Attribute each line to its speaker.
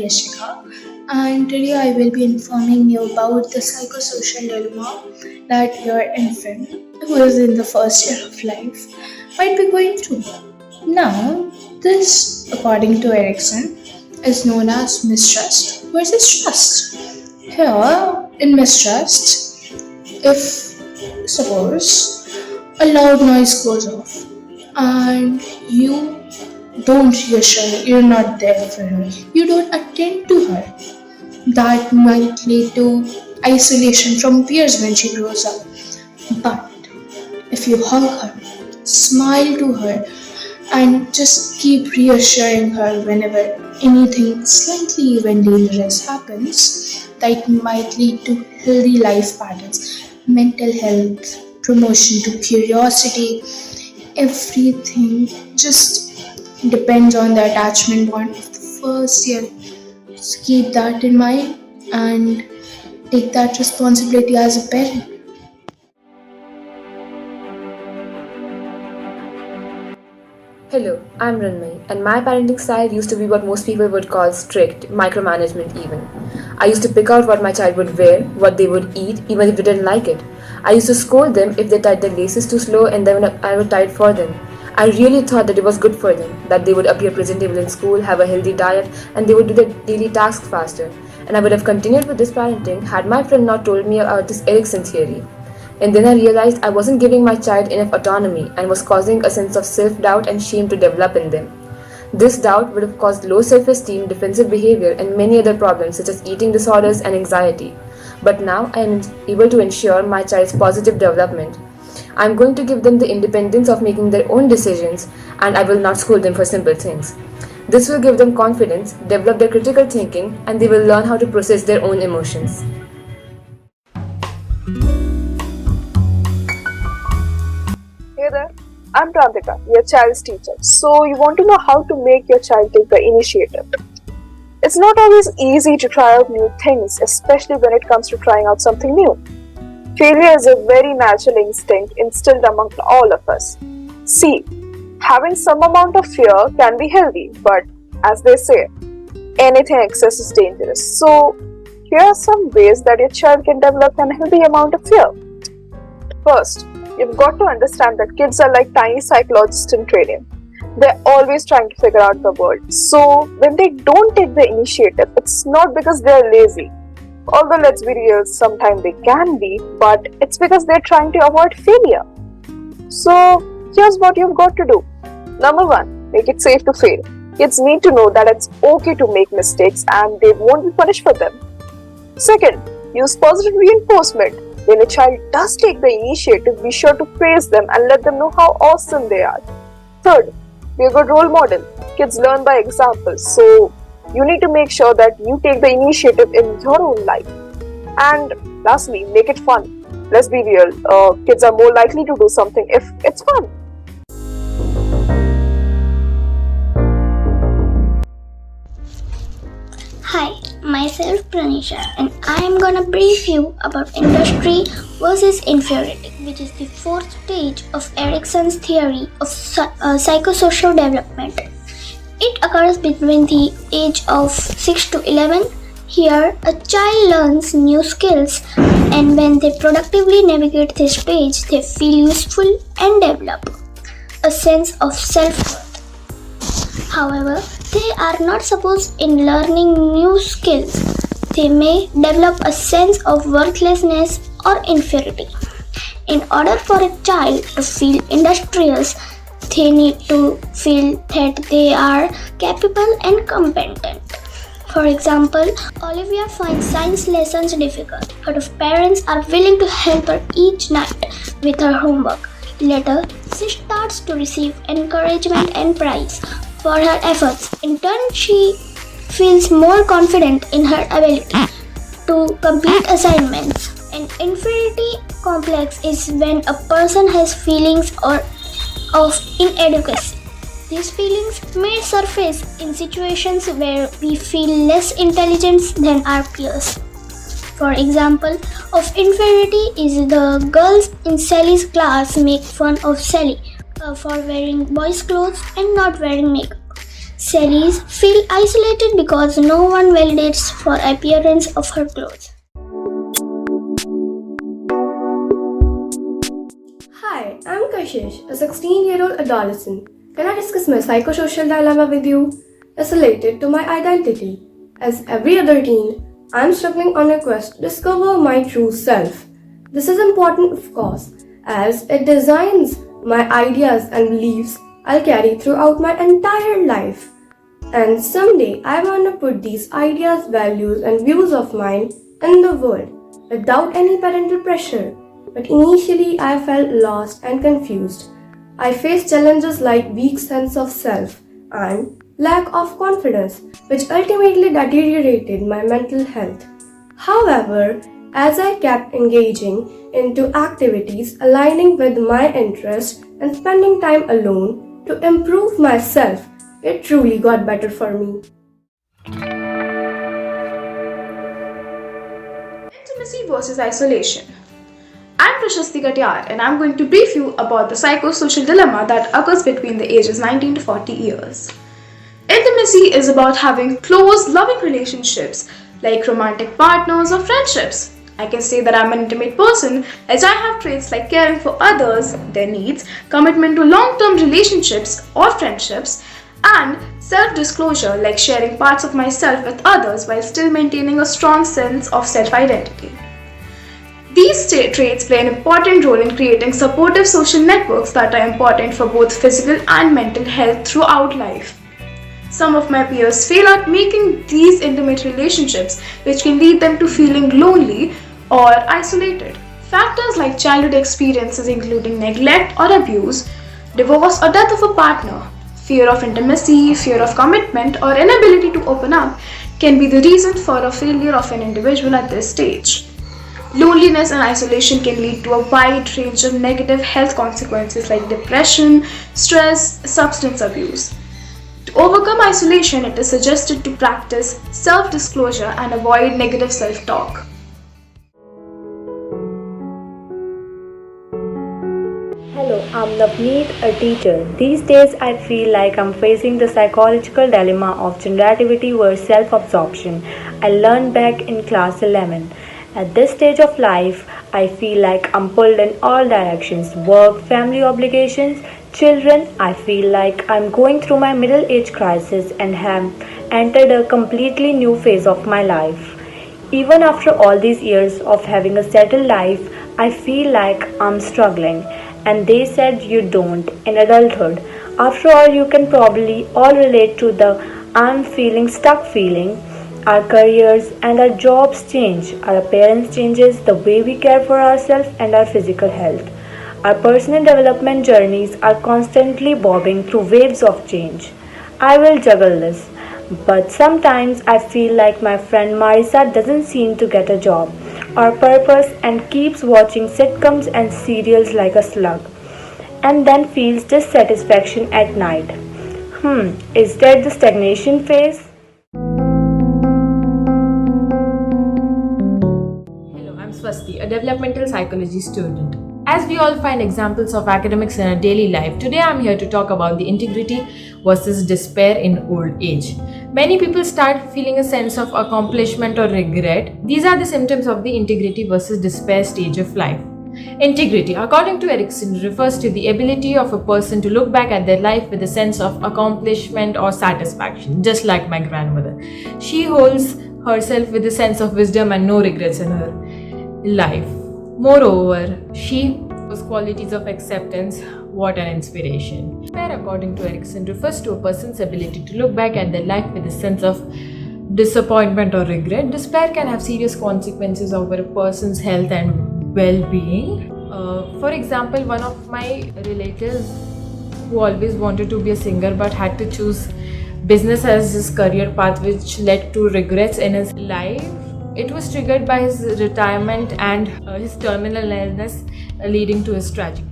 Speaker 1: Yashika, and today I will be informing you about the psychosocial dilemma that your infant, who is in the first year of life, might be going through. Now, this, according to Erikson, is known as mistrust versus trust. Here, in mistrust, if suppose a loud noise goes off and you don't reassure her, you're not there for her, you don't attend to her, that might lead to isolation from peers when she grows up. But if you hug her, smile to her, and just keep reassuring her whenever anything slightly even dangerous happens, that might lead to healthy life patterns, mental health, promotion to curiosity, everything just depends on the attachment bond of the first year. Just keep that in mind and take that responsibility as a parent.
Speaker 2: Hello, I'm Mrunmayi, and my parenting style used to be what most people would call strict, micromanagement even. I used to pick out what my child would wear, what they would eat, even if they didn't like it. I used to scold them if they tied their laces too slow and then I would tie it for them. I really thought that it was good for them, that they would appear presentable in school, have a healthy diet, and they would do their daily tasks faster. And I would have continued with this parenting had my friend not told me about this Erikson theory. And then I realized I wasn't giving my child enough autonomy and was causing a sense of self-doubt and shame to develop in them. This doubt would have caused low self-esteem, defensive behavior, and many other problems such as eating disorders and anxiety. But now I am able to ensure my child's positive development. I am going to give them the independence of making their own decisions, and I will not scold them for simple things. This will give them confidence, develop their critical thinking, and they will learn how to process their own emotions.
Speaker 3: Hey there, I'm Prantika, your child's teacher. So you want to know how to make your child take the initiative. It's not always easy to try out new things, especially when it comes to trying out something new. Failure is a very natural instinct instilled among all of us. See, having some amount of fear can be healthy, but as they say, anything excess is dangerous. So here are some ways that your child can develop a healthy amount of fear. First, you've got to understand that kids are like tiny psychologists in training. They're always trying to figure out the world. So when they don't take the initiative, it's not because they're lazy. Although let's be real, sometimes they can be, but it's because they're trying to avoid failure. So here's what you've got to do. Number one, make it safe to fail. Kids need to know that it's okay to make mistakes and they won't be punished for them. Second, use positive reinforcement. When a child does take the initiative, be sure to praise them and let them know how awesome they are. Third, be a good role model. Kids learn by example, so you need to make sure that you take the initiative in your own life. And lastly, make it fun. Let's be real, kids are more likely to do something if it's fun.
Speaker 4: Hi, myself Pranisha, and I am gonna brief you about industry versus inferiority, which is the fourth stage of Erikson's theory of psychosocial development. It occurs between the age of 6 to 11. Here, a child learns new skills, and when they productively navigate this stage, they feel useful and develop a sense of self-worth. However, they are not supposed in learning new skills. They may develop a sense of worthlessness or inferiority. In order for a child to feel industrious, they need to feel that they are capable and competent. For example, Olivia finds science lessons difficult, but if parents are willing to help her each night with her homework, later she starts to receive encouragement and praise for her efforts. In turn, she feels more confident in her ability to complete assignments. An inferiority complex is when a person has feelings of inadequacy. These feelings may surface in situations where we feel less intelligent than our peers. For example, of inferiority is the girls in Sally's class make fun of Sally for wearing boys' clothes and not wearing makeup. Sally's feel isolated because no one validates for appearance of her clothes.
Speaker 5: Hi, I'm Kashish, a 16-year-old adolescent. Can I discuss my psychosocial dilemma with you? It's related to my identity. As every other teen, I'm struggling on a quest to discover my true self. This is important, of course, as it designs my ideas and beliefs I'll carry throughout my entire life. And someday I want to put these ideas, values, and views of mine in the world without any parental pressure. But initially I felt lost and confused. I faced challenges like weak sense of self and lack of confidence, which ultimately deteriorated my mental health. However, as I kept engaging into activities aligning with my interests and spending time alone to improve myself, it truly got better for me.
Speaker 6: Intimacy versus isolation. I'm Prashasti Kariyar and I'm going to brief you about the psychosocial dilemma that occurs between the ages 19 to 40 years. Intimacy is about having close, loving relationships like romantic partners or friendships. I can say that I'm an intimate person as I have traits like caring for others, their needs, commitment to long-term relationships or friendships, and self-disclosure like sharing parts of myself with others while still maintaining a strong sense of self-identity. These traits play an important role in creating supportive social networks that are important for both physical and mental health throughout life. Some of my peers fail at making these intimate relationships, which can lead them to feeling lonely or isolated. Factors like childhood experiences including neglect or abuse, divorce or death of a partner, fear of intimacy, fear of commitment, or inability to open up can be the reason for a failure of an individual at this stage. Loneliness and isolation can lead to a wide range of negative health consequences like depression, stress, substance abuse. To overcome isolation, it is suggested to practice self-disclosure and avoid negative self-talk.
Speaker 7: Hello, I'm Navneet, a teacher. These days I feel like I'm facing the psychological dilemma of generativity versus self-absorption I learned back in class 11. At this stage of life, I feel like I'm pulled in all directions. Work, family obligations, children. I feel like I'm going through my middle age crisis and have entered a completely new phase of my life. Even after all these years of having a settled life, I feel like I'm struggling. And they said you don't in adulthood. After all, you can probably all relate to the I'm feeling stuck feeling. Our careers and our jobs change, our appearance changes, the way we care for ourselves and our physical health. Our personal development journeys are constantly bobbing through waves of change. I will juggle this, but sometimes I feel like my friend Marisa doesn't seem to get a job or purpose and keeps watching sitcoms and serials like a slug, and then feels dissatisfaction at night. Is that the stagnation phase?
Speaker 8: Hello, I'm Swasti, a developmental psychology student. As we all find examples of academics in our daily life, today I'm here to talk about the integrity versus despair in old age. Many people start feeling a sense of accomplishment or regret. These are the symptoms of the integrity versus despair stage of life. Integrity, according to Erikson, refers to the ability of a person to look back at their life with a sense of accomplishment or satisfaction, just like my grandmother. She holds herself with a sense of wisdom and no regrets in her life. Moreover, she has qualities of acceptance. What an inspiration. Despair, according to Erikson, refers to a person's ability to look back at their life with a sense of disappointment or regret. Despair can have serious consequences over a person's health and well-being. For example, one of my relatives who always wanted to be a singer but had to choose business as his career path, which led to regrets in his life. It was triggered by his retirement and his terminal illness, leading to his tragic